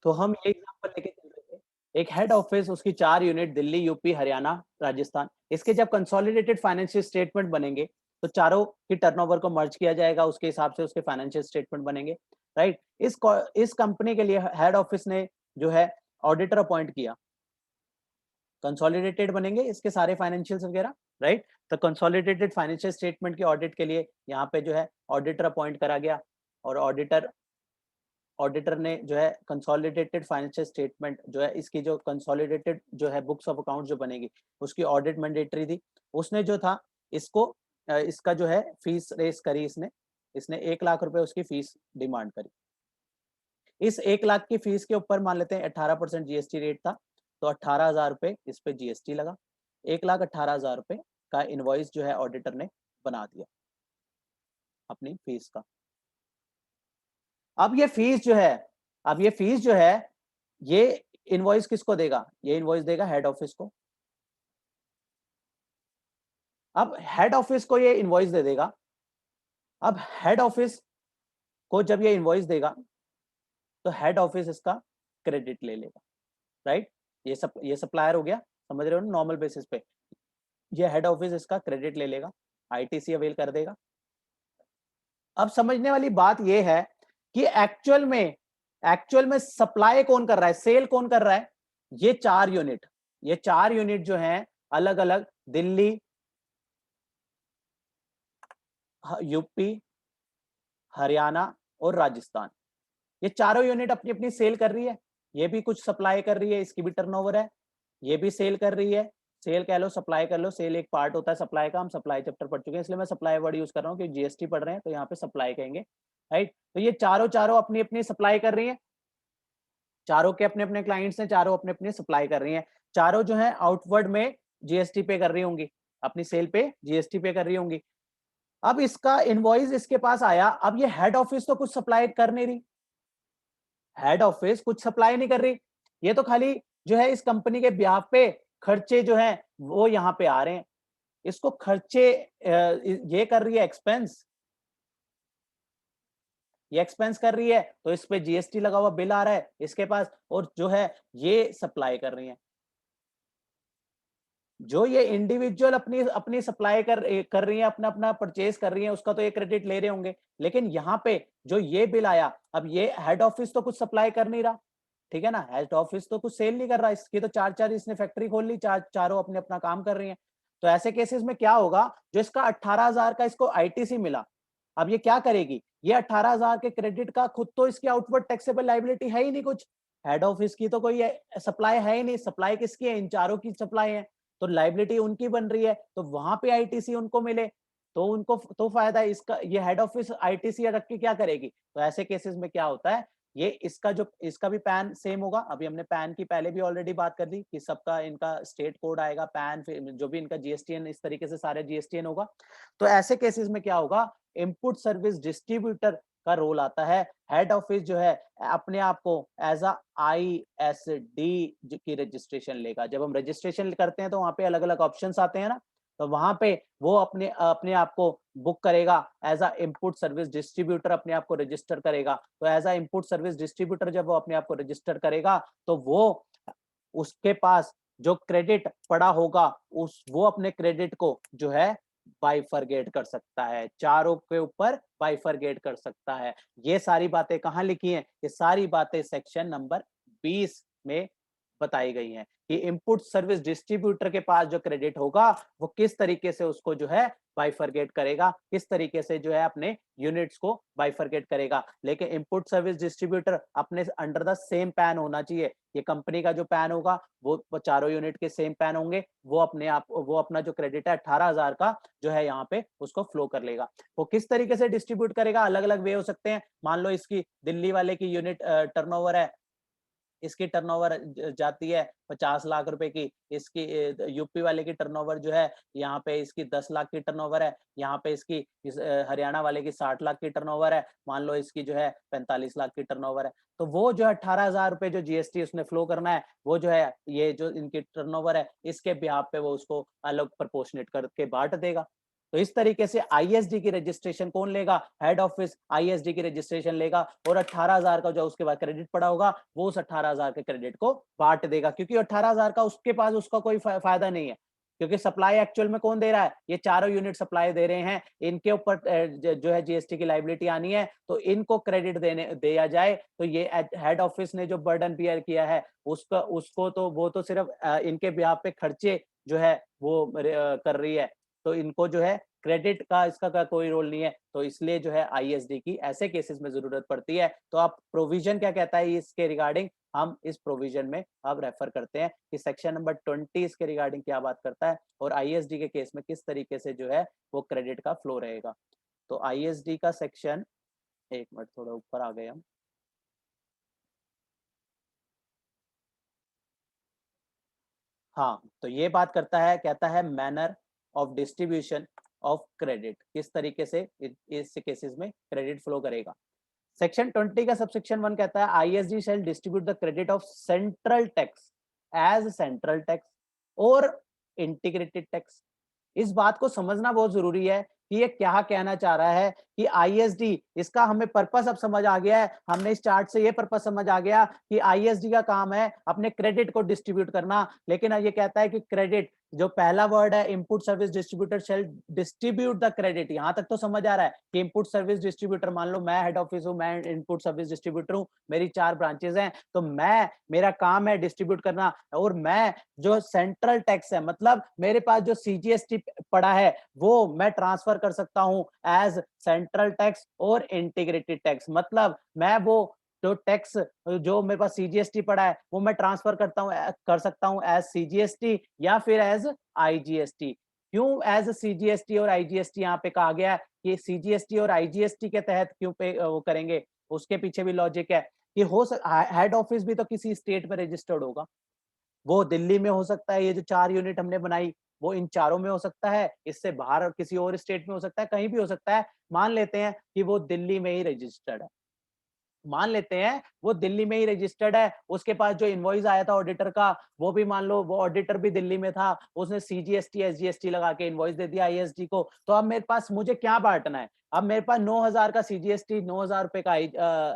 तो हम ये एग्जांपल लेके चल रहे थे, एक हेड ऑफिस, उसकी 4 यूनिट दिल्ली, यूपी, हरियाणा, राजस्थान। इसके जब कंसोलिडेटेड फाइनेंशियल स्टेटमेंट बनेंगे, तो चारों की टर्नओवर को मर्ज किया जाएगा, उसके हिसाब से उसके फाइनेंशियल स्टेटमेंट बनेंगे, राइट? इस कंपनी के लिए हेड ऑफिस ने जो है ऑडिटर अपॉइंट किया, कंसोलिडेटेड बनेंगे इसके सारे फाइनेंशियल्स वगैरह, राइट? तो कंसोलिडेटेड फाइनेंशियल स्टेटमेंट के ऑडिट के लिए यहाँ पे जो है ऑडिटर अपॉइंट करा गया, और ऑडिटर ने जो है कंसोलिडेटेड फाइनेंशियल स्टेटमेंट जो है, इसकी जो कंसोलिडेटेड जो है बुक्स ऑफ अकाउंट जो बनेगी, उसकी ऑडिट मैंडेटरी थी। उसने जो था इसको इसका जो है फीस रेस करी, इसने 1 लाख रुपए उसकी फीस डिमांड करी। इस 1 लाख की फीस के ऊपर मान लेते हैं 18% जीएसटी रेट था, तो 18,000 रुपए इस पे जीएसटी लगा। 1,18,000 रुपए का इनवॉइस जो है ऑडिटर ने बना दिया अपनी फीस का। अब ये फीस जो है अब ये फीस जो है ये इनवॉइस किसको देगा? ये इनवॉइस देगा हेड ऑफिस को। अब हेड ऑफिस को ये इनवॉइस दे देगा। अब हेड ऑफिस को जब ये इनवॉइस देगा, तो हेड ऑफिस इसका क्रेडिट ले लेगा, राइट? ये सप्लायर हो गया, समझ रहे हो ना, नॉर्मल बेसिस पे ये हेड ऑफिस इसका क्रेडिट ले लेगा, आईटीसी अवेल कर देगा। अब समझने वाली बात ये है कि एक्चुअल में सप्लाई कौन कर रहा है, सेल कौन कर रहा है? ये चार यूनिट जो हैं अलग अलग दिल्ली, यूपी, हरियाणा और राजस्थान, ये चारों यूनिट अपनी अपनी सेल कर रही है। ये भी कुछ सप्लाई कर रही है, इसकी भी टर्नओवर है। ये भी सेल कर रही है, सेल कह लो सप्लाई कर लो, सेल एक पार्ट होता है सप्लाई का, हम सप्लाई चैप्टर पढ़ चुके हैं, इसलिए मैं सप्लाई वर्ड यूज कर रहा हूँ कि जीएसटी पढ़ रहे हैं तो यहाँ पे सप्लाई कहेंगे, राइट? तो ये चारों चारों अपनी अपनी सप्लाई कर रही है, चारों के अपने अपने क्लाइंट्स हैं, चारों अपने अपने सप्लाई कर रही हैं। चारों जो है आउटवर्ड में जीएसटी पे कर रही होंगी, अपनी सेल पे जीएसटी पे कर रही होंगी। अब इसका इनवॉइस इसके पास आया, अब ये हेड ऑफिस तो कुछ सप्लाई कर नहीं रही, हेड ऑफिस कुछ सप्लाई नहीं कर रही, ये तो खाली जो है इस कंपनी के ब्याह पे खर्चे जो है वो यहाँ पे आ रहे हैं, इसको खर्चे ये कर रही है एक्सपेंस, ये एक्सपेंस कर रही है, तो इस पे जीएसटी लगा हुआ बिल आ रहा है इसके पास, और जो है ये सप्लाई कर रही है। जो ये इंडिविजुअल अपनी अपनी सप्लाई कर रही है, अपना अपना परचेज कर रही है, उसका तो ये क्रेडिट ले रहे होंगे, लेकिन यहाँ पे जो ये बिल आया, अब ये हेड ऑफिस तो कुछ सप्लाई कर नहीं रहा, ठीक है ना, हेड ऑफिस तो कुछ सेल नहीं कर रहा, इसकी तो चार चार इसने फैक्ट्री खोल ली, चारों अपने अपना काम कर रही हैं। तो ऐसे केसेस में क्या होगा, जो इसका 18,000 का इसको आईटीसी मिला, अब ये क्या करेगी, ये 18,000 के क्रेडिट का खुद तो इसकी आउटवर्ड टैक्सेबल लाइबिलिटी है ही नहीं कुछ, हेड ऑफिस की तो कोई सप्लाई है ही नहीं, सप्लाई किसकी है, इन चारों की सप्लाई है, तो लाइबिलिटी उनकी बन रही है, तो वहां पे आईटीसी उनको मिले, तो उनको तो फायदा है इसका, ये हेड ऑफिस आईटीसी रख के क्या करेगी? तो ऐसे केसेस में क्या होता है, ये इसका भी पैन सेम होगा, अभी हमने पैन की पहले भी ऑलरेडी बात कर ली कि सबका इनका स्टेट कोड आएगा, पैन जो भी इनका जीएसटीएन, इस तरीके से सारे जीएसटीएन होगा। तो ऐसे केसेस में क्या होगा, इनपुट सर्विस डिस्ट्रीब्यूटर का रोल आता है, हेड ऑफिस जो है अपने आप को एज अ आईएसडी की रजिस्ट्रेशन लेगा। जब हम रजिस्ट्रेशन करते हैं तो वहां पे अलग अलग ऑप्शंस आते हैं ना, तो वहां पे वो अपने अपने आप को बुक करेगा as a input service distributor, अपने आप को रजिस्टर करेगा। तो as a input service distributor जब वो अपने आप को रजिस्टर करेगा, तो वो उसके पास जो क्रेडिट पड़ा होगा, उस वो अपने क्रेडिट को जो है बाइफरगेट कर सकता है, चारों के ऊपर बाइफरगेट कर सकता है। ये सारी बातें कहाँ लिखी हैं? ये सारी बातें सेक्शन नंबर 20 में बताई गई हैं कि इनपुट सर्विस डिस्ट्रीब्यूटर के पास जो क्रेडिट होगा, वो किस तरीके से उसको जो है बाइफरगेट करेगा, किस तरीके से जो है अपने यूनिट्स को बाइफरगेट करेगा। लेकिन इनपुट सर्विस डिस्ट्रीब्यूटर अपने अंडर द सेम पैन होना चाहिए, ये कंपनी का जो पैन होगा वो चारों यूनिट के सेम पैन होंगे, वो अपना जो क्रेडिट है 18,000 का जो है यहाँ पे उसको फ्लो कर लेगा। वो किस तरीके से डिस्ट्रीब्यूट करेगा, अलग अलग वे हो सकते हैं। मान लो इसकी दिल्ली वाले की यूनिट टर्नओवर है, इसकी टर्नओवर जाती है 50 लाख रुपए की, इसकी यूपी वाले की टर्नओवर जो है यहाँ पे इसकी 10 लाख की टर्नओवर है, यहाँ पे इसकी हरियाणा वाले की 60 लाख की टर्नओवर है, मान लो इसकी जो है 45 लाख की टर्नओवर है, तो वो जो 18,000 रुपए जो जीएसटी उसने फ्लो करना है, वो जो है ये जो इनकी टर्नओवर है इसके बिहाफ पे वो उसको अलग प्रपोर्शनेट करके बांट देगा। तो इस तरीके से आईएसडी की रजिस्ट्रेशन कौन लेगा, हेड ऑफिस आईएसडी की रजिस्ट्रेशन लेगा और 18,000 का जो उसके बाद क्रेडिट पड़ा होगा वो उस 18,000 के क्रेडिट को बांट देगा, क्योंकि 18,000 का उसके पास उसका कोई फायदा नहीं है, क्योंकि सप्लाई एक्चुअल में कौन दे रहा है, ये चारों यूनिट सप्लाई दे रहे हैं, इनके ऊपर जो है जीएसटी की लायबिलिटी आनी है, तो इनको क्रेडिट देने दिया जाए, तो ये हेड ऑफिस ने जो बर्डन बियर किया है उसका उसको तो वो तो सिर्फ इनके ब्याह पे खर्चे जो है वो कर रही है, तो इनको जो है क्रेडिट का इसका का कोई रोल नहीं है, तो इसलिए जो है आईएसडी की ऐसे केसेस में जरूरत पड़ती है। तो आप प्रोविजन क्या कहता है इसके रिगार्डिंग, हम इस प्रोविजन में अब रेफर करते हैं कि सेक्शन नंबर 20 इसके रिगार्डिंग क्या बात करता है और आईएसडी के केस में किस तरीके से जो है वो क्रेडिट का फ्लो रहेगा। तो आईएसडी का सेक्शन, एक मिनट थोड़ा ऊपर आ गए हम, हाँ, तो ये बात करता है, कहता है manner of distribution of credit, किस तरीके से इस केसेस में क्रेडिट फ्लो करेगा। सेक्शन 20 का सबसेक्शन 1 कहता है ISD shall distribute the credit of central tax as central tax और इंटीग्रेटेड टैक्स। इस बात को समझना बहुत जरूरी है कि ये क्या कहना चाह रहा है कि आईएसडी, इसका हमें पर्पस अब समझ आ गया है, हमने इस चार्ट से ये पर्पस समझ आ गया कि आईएसडी का काम है अपने क्रेडिट को डिस्ट्रीब्यूट करना, लेकिन ये कहता है कि क्रेडिट, जो पहला वर्ड है input service distributor shall distribute the credit, यहां तक तो समझ आ रहा है कि इनपुट सर्विस डिस्ट्रीब्यूटर, मान लो मैं हेड ऑफिस हूं, मैं इनपुट सर्विस डिस्ट्रीब्यूटर हूं, मेरी 4 ब्रांचेस हैं, तो मेरा काम है डिस्ट्रीब्यूट करना, और मैं जो सेंट्रल टैक्स है, मतलब मेरे पास जो सीजीएसटी पड़ा है वो मैं ट्रांसफर कर सकता हूं एज सेंट्रल टैक्स और इंटीग्रेटेड टैक्स, मतलब मैं वो जो टैक्स जो मेरे पास सीजीएसटी पड़ा है वो मैं ट्रांसफर कर सकता हूं एज सीजीएसटी या फिर एज आईजीएसटी। क्यों एज सीजीएसटी और आईजीएसटी यहाँ पे कहा गया है कि सीजीएसटी और आईजीएसटी के तहत क्यों पे वो करेंगे, उसके पीछे भी लॉजिक है कि हेड ऑफिस भी तो किसी स्टेट में रजिस्टर्ड होगा, वो दिल्ली में हो सकता है, ये जो 4 यूनिट हमने बनाई वो इन चारों में हो सकता है, इससे बाहर किसी और स्टेट में हो सकता है, कहीं भी हो सकता है। मान लेते हैं कि वो दिल्ली में ही रजिस्टर्ड है, मान लेते हैं वो दिल्ली में ही रजिस्टर्ड है, उसके पास जो इनवॉइस आया था ऑडिटर का वो भी मान लो वो ऑडिटर भी दिल्ली में था, उसने सीजीएसटी एसजीएसटी लगा के इनवॉइस दे दिया आईएसडी को, तो अब मेरे पास मुझे क्या बांटना है, अब मेरे पास 9,000 का सीजीएसटी, 9,000 रुपए का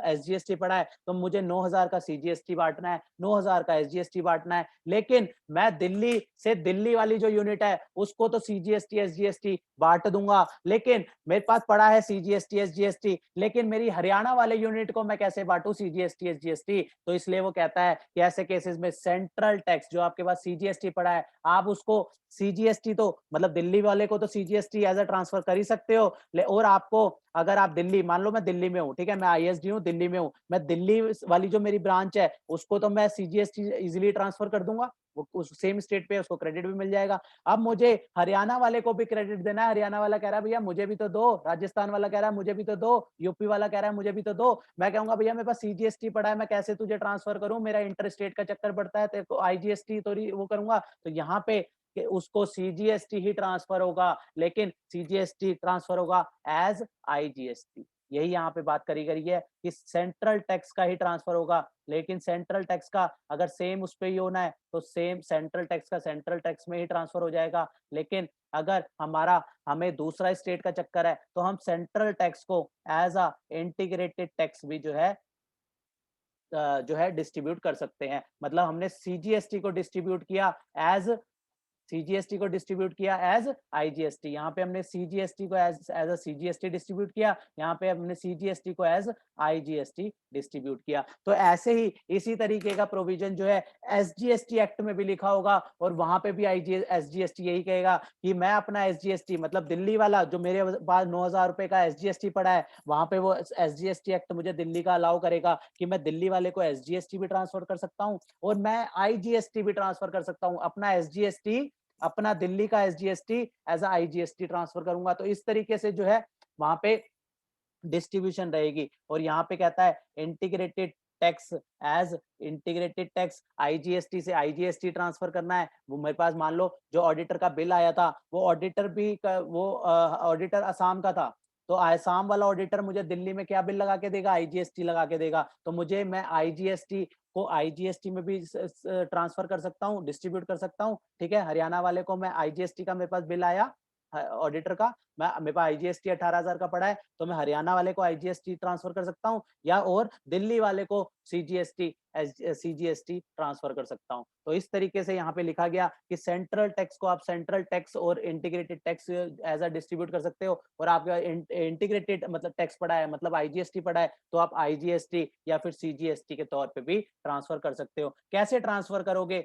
एसजीएसटी पड़ा है, तो मुझे 9,000 का सीजीएसटी बांटना है, 9,000 का एसजीएसटी बांटना है, लेकिन मैं दिल्ली से दिल्ली वाली जो यूनिट है उसको तो सीजीएसटी एसजीएसटी बांट दूंगा, लेकिन मेरे पास पड़ा है सीजीएसटी एसजीएसटी, लेकिन मेरी हरियाणा वाले यूनिट को मैं कैसे बांटू सीजीएसटी एसजीएसटी, तो इसलिए वो कहता है कि ऐसे केसेस में सेंट्रल टैक्स जो आपके पास सीजीएसटी पड़ा है, आप उसको सीजीएसटी तो मतलब दिल्ली वाले को तो सीजीएसटी एज अ ट्रांसफर कर ही सकते हो, और आपको अगर आप दिल्ली, मान लो मैं दिल्ली में हूँ, ठीक है, मैं आईएसडी हूँ, दिल्ली में हूँ, मैं दिल्ली वाली जो मेरी ब्रांच है उसको तो मैं सीजीएसटी इजिली ट्रांसफर कर दूंगा, वो उस सेम स्टेट पे उसको क्रेडिट भी मिल जाएगा। अब मुझे हरियाणा वाले को भी क्रेडिट देना है, हरियाणा वाला कह रहा है भैया मुझे भी तो दो, राजस्थान वाला कह रहा है मुझे भी तो दो, यूपी वाला कह रहा है मुझे भी तो दो, मैं कहूंगा भैया मेरे पास सीजीएसटी पड़ा है, मैं कैसे तुझे ट्रांसफर करूं, मेरा इंटर स्टेट का चक्कर पड़ता है, तेरे को आईजीएसटी तो वो करूंगा, तो यहाँ पे कि उसको सीजीएसटी ही ट्रांसफर होगा, लेकिन सीजीएसटी ट्रांसफर होगा एज आईजीएसटी, यही यहाँ पे बात करी गई है कि सेंट्रल टैक्स का ही ट्रांसफर होगा, लेकिन सेंट्रल टैक्स का अगर सेम उस पे ही होना है तो सेम सेंट्रल टैक्स का सेंट्रल टैक्स में ही ट्रांसफर हो जाएगा, लेकिन अगर हमें दूसरा स्टेट का चक्कर है तो हम सेंट्रल टैक्स को एज अ इंटीग्रेटेड टैक्स भी जो है डिस्ट्रीब्यूट कर सकते हैं, मतलब हमने सीजीएसटी को डिस्ट्रीब्यूट किया एज सीजीएसटी को डिस्ट्रीब्यूट किया एज आईजीएसटी, यहाँ पे हमने सीजीएसटी को as as a CGST distribute किया, यहाँ पे हमने सीजीएसटी को एज आईजीएसटी डिस्ट्रीब्यूट किया। तो ऐसे ही इसी तरीके का प्रोविजन जो है एसजीएसटी एक्ट में भी लिखा होगा और वहां पे भी एसजीएसटी यही कहेगा कि मैं अपना एसजीएसटी, मतलब दिल्ली वाला जो मेरे पास 9,000 रुपए का एसजीएसटी पड़ा है, वहां पे वो एसजीएसटी एक्ट मुझे दिल्ली का अलाउ करेगा कि मैं दिल्ली वाले को एसजीएसटी भी ट्रांसफर कर सकता हूँ और मैं आईजीएसटी भी ट्रांसफर कर सकता हूँ, अपना एसजीएसटी, अपना दिल्ली का एसजीएसटी एज आईजीएसटी ट्रांसफर करूंगा, तो इस तरीके से जो है वहां पे डिस्ट्रीब्यूशन रहेगी। और यहाँ पे कहता है integrated tax as integrated tax, IGST से आईजीएसटी ट्रांसफर करना है, वो मेरे पास मान लो जो ऑडिटर का बिल आया था वो ऑडिटर असम का था, तो असम वाला ऑडिटर मुझे दिल्ली में क्या बिल लगा के देगा, आईजीएसटी लगा के देगा, तो मुझे मैं आईजीएसटी को आईजीएसटी में भी ट्रांसफर कर सकता हूँ, डिस्ट्रीब्यूट कर सकता हूँ, ठीक है, हरियाणा वाले को मैं आईजीएसटी का मेरे पास बिल आया ऑडिटर का, मेरे पास आईजीएसटी 18,000 का पड़ा है, तो मैं हरियाणा वाले को आईजीएसटी ट्रांसफर कर सकता हूँ, या और दिल्ली वाले को सीजीएसटी ट्रांसफर कर सकता हूँ। तो इस तरीके से यहाँ पे लिखा गया कि सेंट्रल टैक्स को आप सेंट्रल टैक्स और integrated tax as a distribute कर सकते हो, और आपका इंटीग्रेटेड मतलब टैक्स पड़ा है, मतलब आईजीएसटी पड़ा है, तो आप आईजीएसटी या फिर सीजीएसटी के तौर पे भी ट्रांसफर कर सकते हो। कैसे ट्रांसफर करोगे?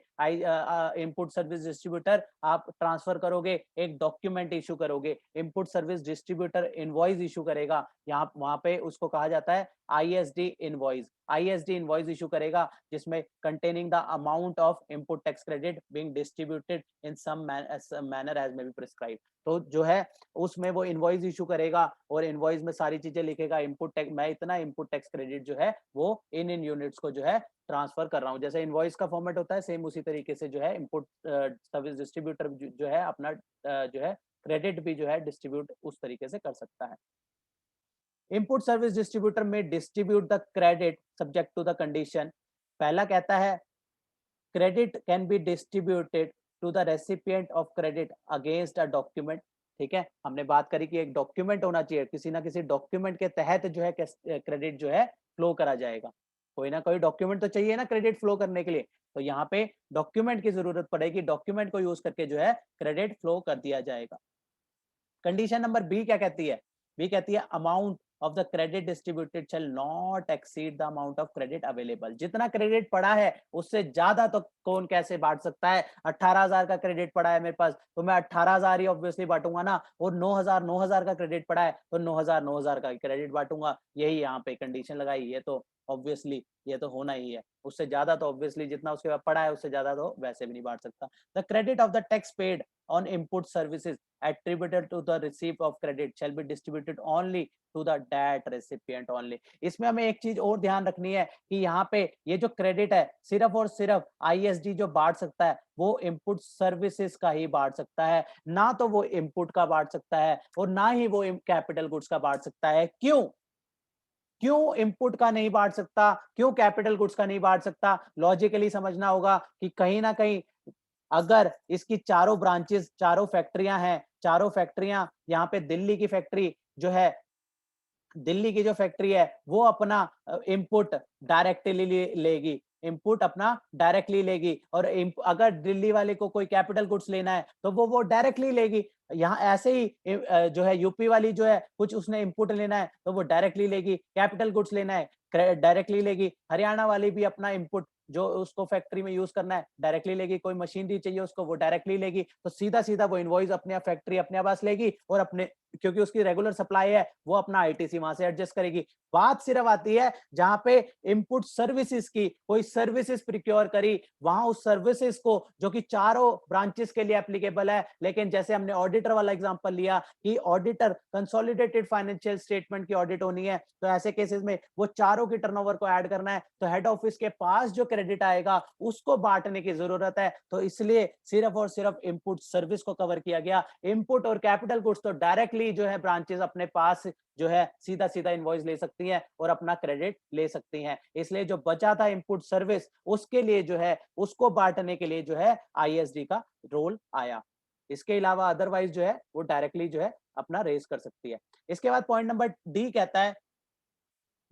इनपुट सर्विस डिस्ट्रीब्यूटर आप ट्रांसफर करोगे, एक डॉक्यूमेंट इशू करोगे, input service distributor invoice issue करेगा, यहाँ वहां पे उसको कहा जाता है ISD invoice. ISD invoice issue करेगा जिसमें containing the amount of input tax credit being distributed in some manner as may be prescribe. तो जो है उसमें वो इनवॉइस इशू करेगा, और इनवॉइस में सारी चीजें लिखेगा, इनपुट टैक्स मैं इतना इनपुट टैक्स क्रेडिट जो है वो इन यूनिट्स को जो है ट्रांसफर कर रहा हूँ। जैसे इनवॉइस का फॉर्मेट होता है, सेम उसी तरीके से जो है इनपुट सर्विस डिस्ट्रीब्यूटर जो है अपना जो है क्रेडिट भी जो है डिस्ट्रीब्यूट उस तरीके से कर सकता है। इनपुट सर्विस डिस्ट्रीब्यूटर में distribute the credit subject to the condition. पहला कहता है credit can be distributed to the recipient of credit against a document. ठीक है, हमने बात करी कि एक डॉक्यूमेंट होना चाहिए, किसी ना किसी डॉक्यूमेंट के तहत जो है क्रेडिट जो है फ्लो करा जाएगा। कोई ना कोई डॉक्यूमेंट तो चाहिए ना क्रेडिट फ्लो करने के लिए, तो यहाँ पे डॉक्यूमेंट की जरूरत पड़ेगी, डॉक्यूमेंट को यूज करके जो है क्रेडिट फ्लो कर दिया जाएगा। कंडीशन नंबर बी क्या कहती है? बी कहती है amount of the credit distributed shall not exceed the amount of credit available. जितना क्रेडिट पड़ा है उससे ज्यादा तो कौन कैसे बांट सकता है? 18,000 का क्रेडिट पड़ा है मेरे पास, तो मैं 18,000 ही ऑब्वियसली बांटूंगा ना, और 9,000 का क्रेडिट पड़ा है तो 9,000 का क्रेडिट बांटूंगा। यही यहाँ पे कंडीशन लगाई है, तो ऑब्वियसली ये तो होना ही है। उससे ज्यादा तो ऑब्वियसली जितना उसके पास पड़ा है उससे ज्यादा तो वैसे भी नहीं बांट सकता। The credit of the tax paid on input services attributed to the receipt of credit shall be distributed only to the debt recipient only। इसमें हमें एक चीज और ध्यान रखनी है कि यहाँ पे ये जो क्रेडिट है सिर्फ और सिर्फ आईएसडी जो बांट सकता है वो इनपुट सर्विसेज का ही बांट सकता है, ना तो वो इनपुट का बांट सकता है और ना ही वो कैपिटल गुड्स का बांट सकता है। क्यों? क्यों इनपुट का नहीं बांट सकता, क्यों कैपिटल गुड्स का नहीं बांट सकता? लॉजिकली समझना होगा कि कहीं ना कहीं अगर इसकी चारों ब्रांचेस, चारों फैक्ट्रियां हैं, चारों फैक्ट्रियां यहाँ पे दिल्ली की फैक्ट्री जो है, दिल्ली की जो फैक्ट्री है वो अपना इनपुट डायरेक्टली लेगी, इनपुट अपना डायरेक्टली लेगी, और अगर दिल्ली वाले को कोई कैपिटल गुड्स लेना है तो वो डायरेक्टली लेगी। यहाँ ऐसे ही जो है यूपी वाली जो है कुछ उसने इनपुट लेना है तो वो डायरेक्टली लेगी, कैपिटल गुड्स लेना है डायरेक्टली लेगी। हरियाणा वाली भी अपना इनपुट जो उसको फैक्ट्री में यूज करना है डायरेक्टली लेगी, कोई मशीनरी चाहिए उसको वो डायरेक्टली लेगी, तो सीधा सीधा वो इनवॉइस अपने फैक्ट्री अपने पास लेगी, और अपने क्योंकि उसकी रेगुलर सप्लाई है वो अपना आईटीसी वहां से एडजस्ट करेगी। बात सिर्फ आती है जहां पे इनपुट सर्विसेज की कोई सर्विसेज प्रिक्योर करी, वहां उस सर्विसेज को जो कि चारों ब्रांचेस के लिए एप्लीकेबल है, लेकिन जैसे हमने ऑडिटर वाला एग्जांपल लिया कि ऑडिटर कंसोलिडेटेड फाइनेंशियल स्टेटमेंट की ऑडिट होनी है, तो ऐसे केसेस में वो चारों की टर्नओवर को ऐड करना है, तो हेड ऑफिस के पास जो क्रेडिट आएगा उसको बांटने की जरूरत है। तो इसलिए सिर्फ और सिर्फ इनपुट सर्विस को कवर किया गया। इनपुट और कैपिटल गुड्स तो डायरेक्टली जो है ब्रांचेस अपने पास जो है सीधा सीधा इनवॉइस ले सकती हैं और अपना क्रेडिट ले सकती हैं। इसलिए जो बचा था इनपुट सर्विस उसके लिए जो है उसको बांटने के लिए जो है आईएसडी का रोल आया। इसके अलावा अदरवाइज जो है वो डायरेक्टली जो है अपना रेज कर सकती है। इसके बाद पॉइंट नंबर डी कहता है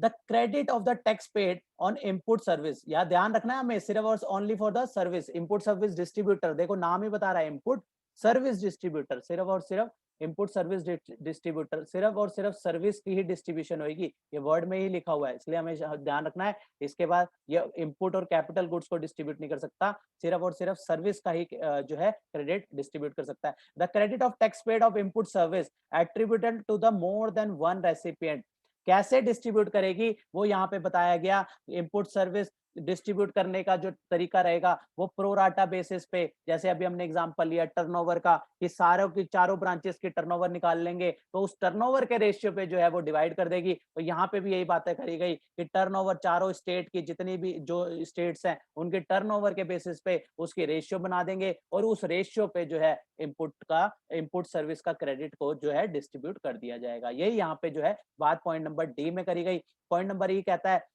the credit of the tax paid on input service. या ध्यान रखना है हमें, सिर्फ और only for the service, input service distributor, देखो नाम ही बता रहा है इनपुट सर्विस डिस्ट्रीब्यूटर, सिर्फ और सिर्फ इनपुट सर्विस डिस्ट्रीब्यूटर, सिर्फ और सिर्फ सर्विस की ही डिस्ट्रीब्यूशन होगी, ये वर्ड में ही लिखा हुआ है इसलिए हमें ध्यान रखना है। इसके बाद ये इनपुट और कैपिटल गुड्स को डिस्ट्रीब्यूट नहीं कर सकता, सिर्फ और सिर्फ सर्विस का ही जो है क्रेडिट डिस्ट्रीब्यूट कर सकता है। The credit of tax paid of input service attributed to the more than one recipient. कैसे डिस्ट्रीब्यूट करेगी वो यहाँ पे बताया गया। इनपुट सर्विस डिस्ट्रीब्यूट करने का जो तरीका रहेगा वो प्रोराटा बेसिस पे, जैसे अभी हमने एग्जांपल लिया टर्नओवर का कि सारों की चारों ब्रांचेस की टर्नओवर निकाल लेंगे तो उस टर्नओवर के रेशियो पे जो है वो डिवाइड कर देगी। तो यहाँ पे भी यही बातें करी गई कि टर्नओवर चारों स्टेट की जितनी भी जो स्टेट्स हैं उनके टर्नओवर के बेसिस पे उसकी रेशियो बना देंगे और उस रेशियो पे जो है इनपुट सर्विस का क्रेडिट को जो है डिस्ट्रीब्यूट कर दिया जाएगा। यही यहाँ पे जो है बात पॉइंट नंबर डी में करी गई। पॉइंट नंबर ई कहता है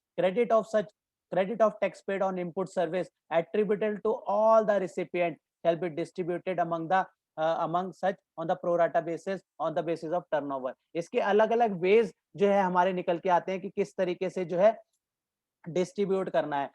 credit of tax paid on input service attributable to all the recipient shall be distributed among the among such on the pro rata basis on the basis of turnover. इसके अलग अलग veg जो है हमारे निकल के आते हैं कि किस तरीके से जो है डिस्ट्रीब्यूट करना है।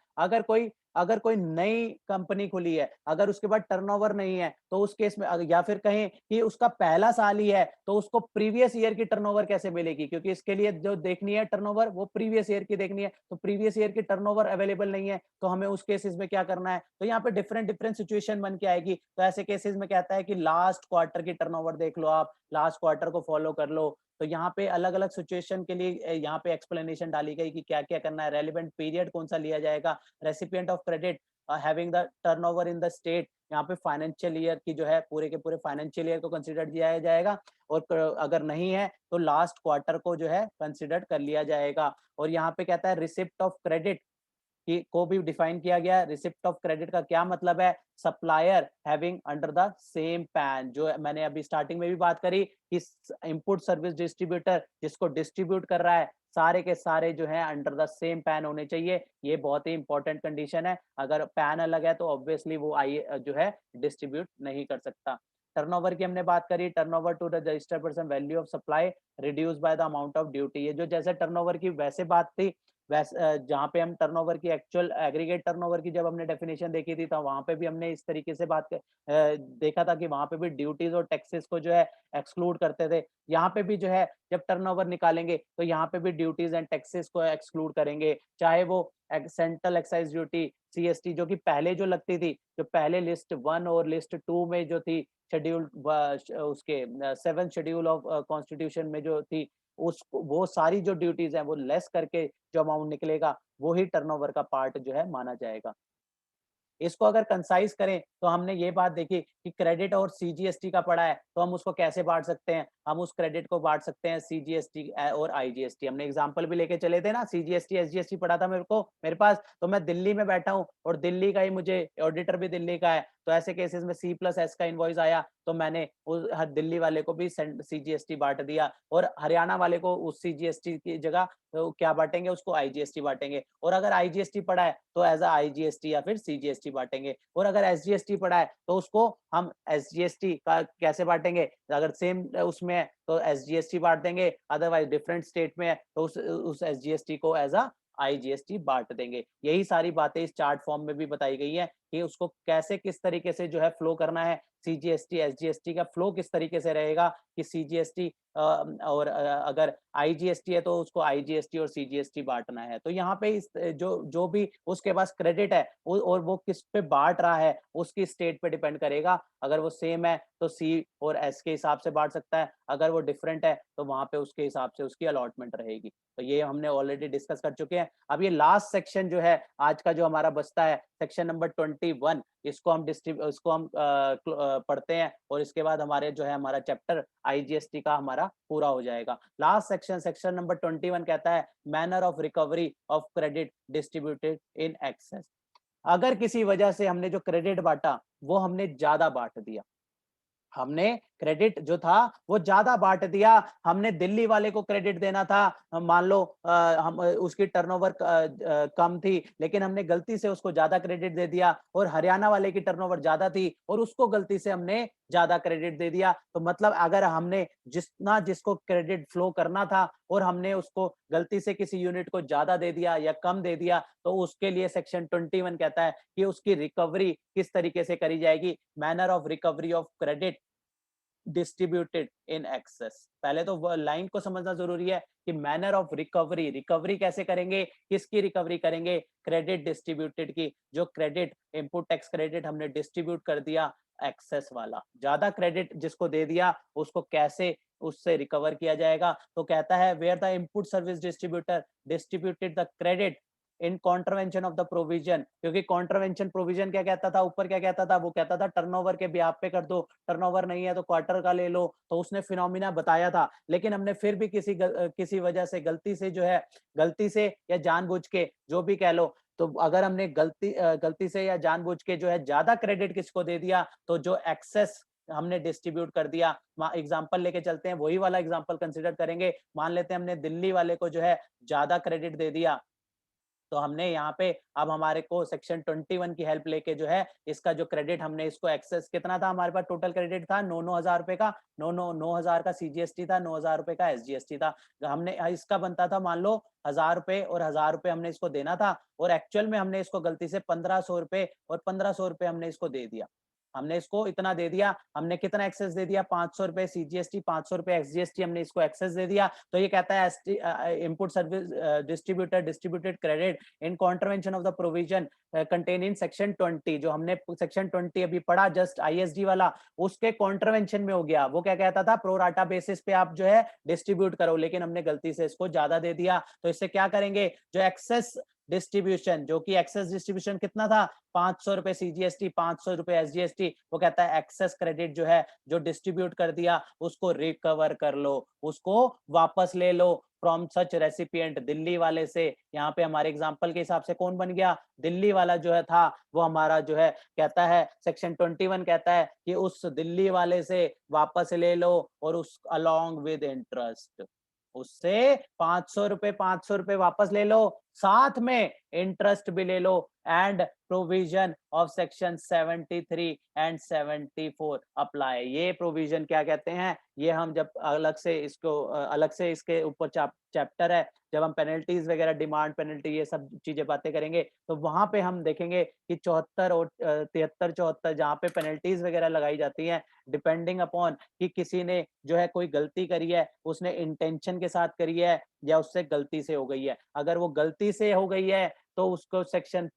अगर कोई नई कंपनी खुली है, अगर उसके बाद टर्नओवर नहीं है, तो उस केस में या फिर कहें कि उसका पहला साल ही है, तो उसको प्रीवियस ईयर की टर्नओवर कैसे मिलेगी? क्योंकि इसके लिए जो देखनी है टर्नओवर, वो प्रीवियस ईयर की देखनी है, तो प्रीवियस ईयर की टर्नओवर अवेलेबल नहीं है, तो हमें उस केसेस में क्या करना है? तो यहाँ पे डिफरेंट डिफरेंट सिचुएशन बन के आएगी। तो ऐसे केसेस में कहता है कि लास्ट क्वार्टर की टर्नओवर देख लो आप, लास्ट क्वार्टर को फॉलो कर लो। तो यहाँ पे अलग-अलग सिचुएशन के लिए यहाँ पे एक्सप्लेनेशन डाली गई कि क्या-क्या करना है, रेलेवेंट पीरियड कौन-सा लिया जाएगा, recipient of credit having the turnover in the state, यहाँ पे फाइनेंशियल ईयर की जो है पूरे के पूरे फाइनेंशियल ईयर को कंसीडर किया जाएगा, और अगर नहीं है तो लास्ट क्वार्टर को जो है कंसीडर कर लिया जाएगा। और यहाँ पे कहता है रिसिप्ट ऑफ क्रेडिट कि को भी डिफाइन किया गया है। रिसिप्ट ऑफ क्रेडिट का क्या मतलब है? Supplier having under the same pan, जो मैंने अभी स्टार्टिंग में भी बात करी कि इनपुट सर्विस डिस्ट्रीब्यूटर जिसको डिस्ट्रीब्यूट कर रहा है, सारे के सारे जो है अंडर द सेम पैन होने चाहिए। ये बहुत ही इंपॉर्टेंट कंडीशन है। अगर पैन अलग है तो ऑब्वियसली वो जो है डिस्ट्रीब्यूट नहीं कर सकता। टर्नओवर की हमने बात करी, turnover to the registered person value of supply reduce by the amount of duty. ये जो जैसे टर्नओवर की वैसे बात थी, जहाँ पे हम टर्नओवर की एक्चुअल एग्रीगेट टर्नओवर की जब हमने डेफिनेशन देखी थी, तो वहां पे भी हमने इस तरीके से देखा था कि वहां पे भी ड्यूटीज और टैक्सेस को जो है एक्सक्लूड करते थे। यहाँ पे भी जो है जब टर्नओवर निकालेंगे तो यहाँ पे भी ड्यूटीज एंड टैक्सेस को एक्सक्लूड करेंगे, चाहे वो सेंट्रल एक्साइज ड्यूटी सीएसटी जो कि पहले जो लगती थी, जो पहले लिस्ट 1 और लिस्ट 2 में जो थी, शेड्यूल उसके 7 शेड्यूल ऑफ कॉन्स्टिट्यूशन में जो थी, उस वो सारी जो ड्यूटीज हैं वो लेस करके जो अमाउंट निकलेगा, वो ही टर्नओवर का पार्ट जो है माना जाएगा। इसको अगर कंसाइज करें तो हमने ये बात देखी कि क्रेडिट और सीजीएसटी का पड़ा है, तो हम उसको कैसे बांट सकते हैं? हम उस क्रेडिट को बांट सकते हैं सीजीएसटी और आईजीएसटी। हमने एग्जांपल भी लेके चले थे ना, सीजीएसटी एसजीएसटी पड़ा था मेरे पास, तो मैं दिल्ली में बैठा हूँ और दिल्ली का ही मुझे ऑडिटर भी दिल्ली का है, तो ऐसे केसेस में C+S का इनवॉइस आया, तो मैंने उस हर दिल्ली वाले को भी सीजीएसटी बांट दिया, और हरियाणा वाले को उस सीजीएसटी की जगह तो क्या बांटेंगे? उसको आईजीएसटी बांटेंगे। और अगर आईजीएसटी पड़ा है तो एज अ आईजीएसटी या फिर सीजीएसटी बांटेंगे। और अगर एसजीएसटी पड़ा है तो उसको हम एसजीएसटी का कैसे बांटेंगे? अगर सेम उसमें है तो एसजीएसटी बांट देंगे, अदरवाइज डिफरेंट स्टेट में है तो उस एसजीएसटी को एज अ आईजीएसटी बांट देंगे। यही सारी बातें इस चार्ट फॉर्म में भी बताई गई है कि उसको कैसे किस तरीके से जो है फ्लो करना है। सीजीएसटी एसजीएसटी का फ्लो किस तरीके से रहेगा कि सीजीएसटी और अगर आईजीएसटी है तो उसको आईजीएसटी और सीजीएसटी बांटना है। तो यहाँ पे इस जो जो भी उसके पास क्रेडिट है और वो किस पे बांट रहा है, उसकी स्टेट पे डिपेंड करेगा। अगर वो सेम है तो सी और एस के हिसाब से बांट सकता है, अगर वो डिफरेंट है तो वहां पे उसके हिसाब से उसकी अलॉटमेंट रहेगी। तो ये हमने ऑलरेडी डिस्कस कर चुके हैं। अब ये लास्ट सेक्शन जो है आज का जो हमारा बचता है, सेक्शन नंबर 21, इसको हम पढ़ते हैं, और इसके बाद हमारे जो है हमारा चैप्टर आईजीएसटी का हमारा पूरा हो जाएगा। लास्ट सेक्शन, सेक्शन नंबर 21 कहता है manner of recovery of credit distributed in excess. अगर किसी वजह से हमने जो क्रेडिट बांटा वो हमने ज्यादा बांट दिया, हमने क्रेडिट जो था वो ज्यादा बांट दिया, हमने दिल्ली वाले को क्रेडिट देना था, मान लो हम उसकी टर्नओवर कम थी, लेकिन हमने गलती से उसको ज्यादा क्रेडिट दे दिया, और हरियाणा वाले की टर्नओवर ज्यादा थी और उसको गलती से हमने ज्यादा क्रेडिट दे दिया। तो मतलब अगर हमने जिसको क्रेडिट फ्लो करना था और हमने उसको गलती से किसी यूनिट को ज्यादा दे दिया या कम दे दिया, तो उसके लिए सेक्शन 21 कहता है कि उसकी रिकवरी किस तरीके से करी जाएगी। Manner of recovery of credit distributed in excess. पहले तो लाइन को समझना जरूरी है कि मैनर ऑफ रिकवरी, रिकवरी कैसे करेंगे, किसकी रिकवरी करेंगे? क्रेडिट डिस्ट्रीब्यूटेड की। जो क्रेडिट इनपुट टैक्स क्रेडिट हमने डिस्ट्रीब्यूट कर दिया, एक्सेस वाला ज्यादा क्रेडिट जिसको दे दिया, उसको कैसे उससे रिकवर किया जाएगा? तो कहता है where the input service distributor distributed the credit in contravention of the provision. क्योंकि कॉन्ट्रवेंशन प्रोविजन क्या कहता था, ऊपर क्या कहता था? वो कहता था टर्नओवर के ब्याह पे कर दो, टर्नओवर नहीं है तो क्वार्टर का ले लो। तो उसने फिनोमिना बताया था, लेकिन हमने फिर भी किसी वजह से गलती से जो है, गलती से या जानबूझ के जो भी कह लो, तो अगर हमने गलती से या जानबूझ के जो है ज्यादा क्रेडिट किसको दे दिया, तो जो एक्सेस हमने डिस्ट्रीब्यूट कर दिया। एग्जांपल लेके चलते हैं, वही वाला एग्जांपल कंसीडर करेंगे। मान लेते हैं हमने दिल्ली वाले को जो है ज्यादा क्रेडिट दे दिया, तो हमने यहाँ पे अब हमारे को सेक्शन 21 की हेल्प लेके जो है इसका जो क्रेडिट हमने इसको एक्सेस कितना था हमारे पास टोटल क्रेडिट था 9,000 रुपए का 9,000 का सीजीएसटी था 9,000 रुपए का एसजीएसटी था। हमने इसका बनता था मान लो 1,000 रुपए और 1,000 रुपए हमने इसको देना था और एक्चुअल में हमने इसको गलती से 1,500 रुपए और 1,500 रुपए हमने इसको दे दिया। हमने इसको इतना दे दिया, हमने कितना एक्सेस दे दिया 500 रुपए सीजीएसटी 500 रुपए एक्सजीएसटी हमने इसको एक्सेस दे दिया। तो ये कहता है input service distributor distributed credit in contravention of the provision contain in section 20 जो हमने सेक्शन 20 अभी पढ़ा जस्ट आईएसडी वाला उसके कॉन्ट्रवेंशन में हो गया। वो क्या कहता था प्रो राटा बेसिस पे आप जो है डिस्ट्रीब्यूट करो, लेकिन हमने गलती से इसको ज्यादा दे दिया। तो इससे क्या करेंगे जो एक्सेस डिस्ट्रीब्यूशन जो कि एक्सेस डिस्ट्रीब्यूशन कितना था 500 रुपए सीजीएसटी 500 रुपए एसजीएसटी वो कहता है एक्सेस क्रेडिट जो है जो डिस्ट्रीब्यूट कर दिया उसको रिकवर कर लो, उसको वापस ले लो फ्रॉम सच रेसिपिएंट। दिल्ली वाले से यहाँ पे हमारे एग्जांपल के हिसाब से कौन बन गया दिल्ली वाला जो है था वो हमारा जो है कहता है सेक्शन 21 कहता है कि उस दिल्ली वाले से वापस ले लो और उस अलोंग विद इंटरेस्ट उससे 500 रुपए वापस ले लो साथ में इंटरेस्ट भी ले लो and provision of section 73 and 74 apply. ये प्रोविजन क्या कहते हैं ये हम जब अलग से इसको अलग से इसके ऊपर चैप्टर है जब हम पेनल्टीज वगैरह डिमांड पेनल्टी ये सब चीजें बातें करेंगे तो वहां पे हम देखेंगे कि 74 और 73 74 जहाँ पे पेनल्टीज वगैरह लगाई जाती हैं डिपेंडिंग अपॉन कि किसी ने जो है कोई गलती करी है उसने इंटेंशन के साथ करी है या उससे गलती से हो गई है। अगर वो गलती से हो गई है तो उसको सेक्शन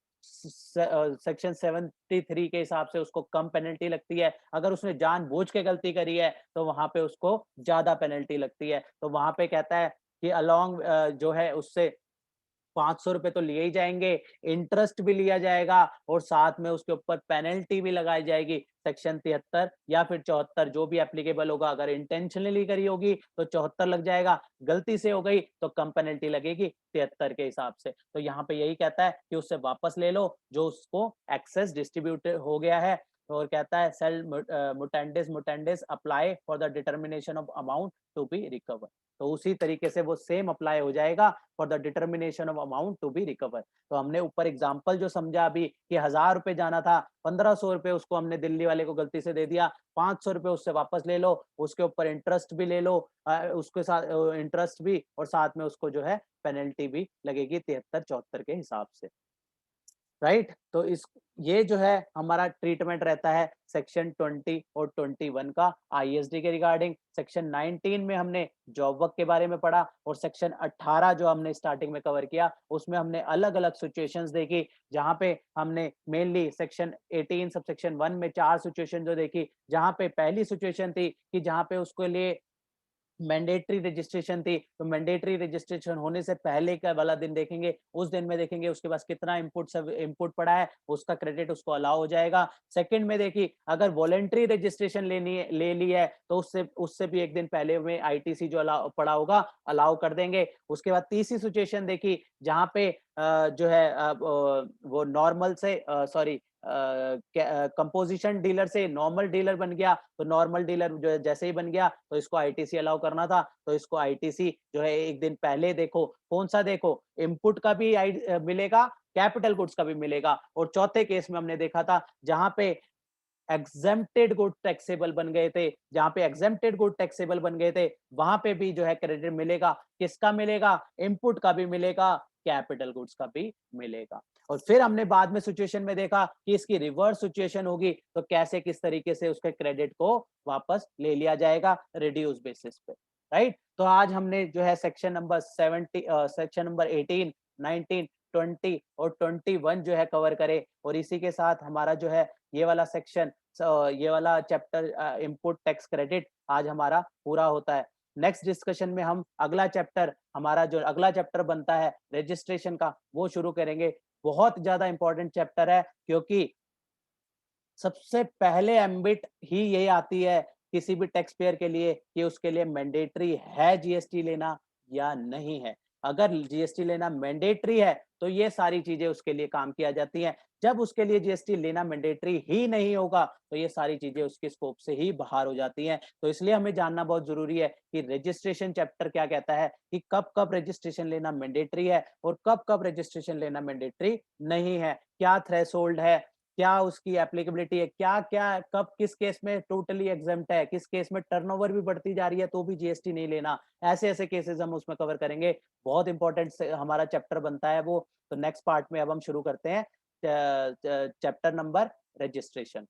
73 के हिसाब से उसको कम पेनल्टी लगती है। अगर उसने जानबूझ के गलती करी है तो वहां पे उसको ज्यादा पेनल्टी लगती है। तो वहां पे कहता है कि अलोंग जो है उससे 500 रुपए तो लिए ही जाएंगे, इंटरेस्ट भी लिया जाएगा और साथ में उसके ऊपर पेनल्टी भी लगाई जाएगी सेक्शन 73 या फिर 74 जो भी एप्लीकेबल होगा। अगर इंटेंशनली करी होगी तो 74 लग जाएगा, गलती से हो गई तो कम पेनल्टी लगेगी 73 के हिसाब से। तो यहाँ पे यही कहता है कि उससे वापस ले लो जो उसको एक्सेस डिस्ट्रीब्यूट हो गया है। और कहता है shall mutatis mutandis apply for the determination of amount to be recover. तो उसी तरीके से वो सेम अप्लाई हो जाएगा for the determination of amount to be recover. तो हमने ऊपर एग्जांपल जो समझा अभी कि 1,000 रुपए जाना था 1,500 रुपए उसको हमने दिल्ली वाले को गलती से दे दिया, 500 रुपए उससे वापस ले लो, उसके ऊपर इंटरेस्ट भी ले लो उसके साथ इंटरेस्ट भी और साथ में उसको जो है पेनल्टी भी लगेगी 73 74 के हिसाब से। राइट तो इस ये जो है हमारा ट्रीटमेंट रहता है सेक्शन 20 और 21 का आईएसडी के रिगार्डिंग। सेक्शन 19 में हमने जॉब वर्क के बारे में पढ़ा और सेक्शन 18 जो हमने स्टार्टिंग में कवर किया उसमें हमने अलग अलग सिचुएशंस देखी जहां पे हमने मेनली सेक्शन 18 सब सेक्शन 1 में 4 सिचुएशन जो देखी। जहां पे पहली सिचुएशन थी कि जहां पे उसके लिए मैंडेटरी रजिस्ट्रेशन थी, तो मैंडेटरी रजिस्ट्रेशन होने से पहले का वाला दिन देखेंगे, उस दिन में देखेंगे उसके पास कितना इनपुट पड़ा है, उसका क्रेडिट उसको अलाउ हो जाएगा। सेकंड में देखिए अगर वॉलंटरी रजिस्ट्रेशन ले ली है तो उससे उससे भी एक दिन पहले में आईटीसी जो अलाउ पड़ा होगा अलाउ कर देंगे। उसके बाद तीसरी सिचुएशन देखी जहां पे जो है वो नॉर्मल से सॉरी कंपोजिशन डीलर से नॉर्मल डीलर बन गया, तो नॉर्मल डीलर जो है जैसे ही बन गया तो इसको आईटीसी अलाउ करना था, तो इसको आईटीसी जो है एक दिन पहले देखो कौन सा देखो इनपुट का भी मिलेगा कैपिटल गुड्स का भी मिलेगा। और चौथे केस में हमने देखा था जहां पे एग्जेम्प्टेड गुड टैक्सेबल बन गए थे, जहां पे एग्जेम्प्टेड गुड टैक्सेबल बन गए थे वहां पे भी जो है क्रेडिट मिलेगा। किसका मिलेगा इनपुट का भी मिलेगा कैपिटल गुड्स का भी मिलेगा। और फिर हमने बाद में सिचुएशन में देखा कि इसकी रिवर्स सिचुएशन होगी तो कैसे किस तरीके से उसके क्रेडिट को वापस ले लिया जाएगा रिड्यूस बेसिस पे। राइट तो आज हमने जो है सेक्शन नंबर 18 19 20 और 21 जो है कवर करे और इसी के साथ हमारा जो है ये वाला सेक्शन ये वाला चैप्टर इनपुट टैक्स क्रेडिट आज हमारा पूरा होता है। नेक्स्ट डिस्कशन में हम अगला चैप्टर हमारा जो अगला चैप्टर बनता है रजिस्ट्रेशन का वो शुरू करेंगे। बहुत ज्यादा इंपॉर्टेंट चैप्टर है क्योंकि सबसे पहले एम्बिट ही यही आती है किसी भी टैक्स पेयर के लिए कि उसके लिए मैंडेटरी है जीएसटी लेना या नहीं है। अगर जीएसटी लेना मैंडेटरी है, तो ये सारी चीज़ें उसके लिए काम की आ जाती हैं। जब उसके लिए जीएसटी लेना मैंडेटरी ही नहीं होगा, तो ये सारी चीज़ें उसके स्कोप से ही बाहर हो जाती हैं। तो इसलिए हमें जानना बहुत ज़रूरी है कि रजिस्ट्रेशन चैप्टर क्या कहता है कि कब-कब रजिस्ट्रेशन लेना मैंडेटरी है और कब-कब रजिस्ट्रेशन लेना मैंडेटरी नहीं है। क्या थ्रेशोल्ड है, क्या उसकी एप्लीकेबिलिटी है, क्या-क्या कब किस केस में टोटली एग्ज़ेम्प्ट है, किस केस में टर्नओवर भी बढ़ती जा रही है तो भी जीएसटी नहीं लेना। ऐसे-ऐसे केसेज़ हम उसमें कवर करेंगे। बहुत इम्पोर्टेंट से हमारा चैप्टर बनता है वो। तो नेक्स्ट पार्ट में अब हम शुरू करते हैं चैप्टर नंबर रजिस्ट्रेशन।